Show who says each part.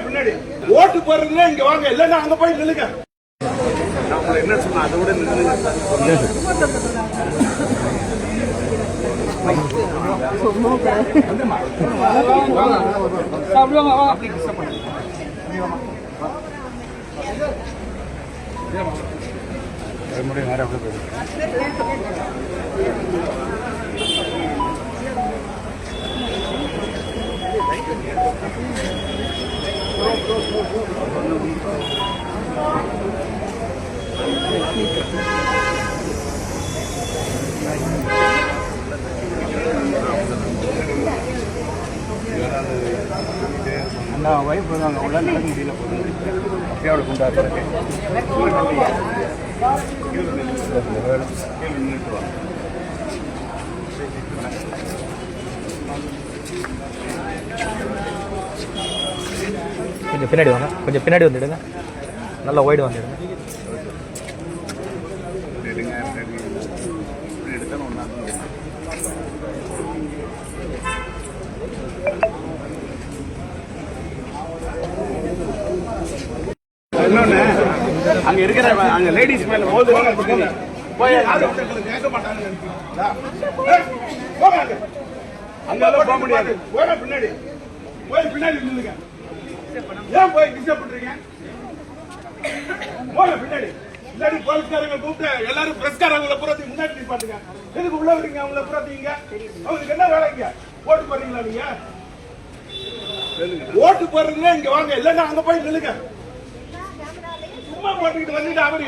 Speaker 1: பின்னாடி ஓட்டு போறதுல இங்க வாங்க, இல்லன்னா அங்க போய் நில்லுங்க. என்ன சொன்னா அதை விட அந்த வைஃப் அங்கே உள்ள நடக்க முடியல போகுது. அப்படியோட கொண்டாடுறாங்க.
Speaker 2: கொஞ்சம் பின்னாடி வாங்க, கொஞ்சம் பின்னாடி வந்துடுங்க, நல்லா ஒய்டு வந்துடுங்க.
Speaker 1: இன்னொன்னு அங்க இருக்கிற அங்க லேடிஸ் மேல மோது போய் கேட்க மாட்டாங்க. அங்கெல்லாம் போக முடியாது. போய் பின்னாடி போய் பின்னாடி நில்லுங்க. ஏன் போய் டிஸ்டர்ப் பண்றீங்க? போங்க பின்னாடி. இல்லாடி போலீஸ்காரங்க கூப்பிட்டு எல்லாரும் பிரஸ்காரங்களை புறத்தி முன்னாடி நிப்பாட்டுங்க. எதுக்கு உள்ள விடுங்க அவங்கள புறத்தீங்க? அவங்களுக்கு என்ன வேலைங்க? ஓட்டு போடுறீங்களா நீங்க? ஓட்டு போடுறதுல இங்க வாங்க, இல்லன்னா அங்க போய் நில்லுங்க. சும்மா போட்டுக்கிட்டு வந்துட்டு அவரு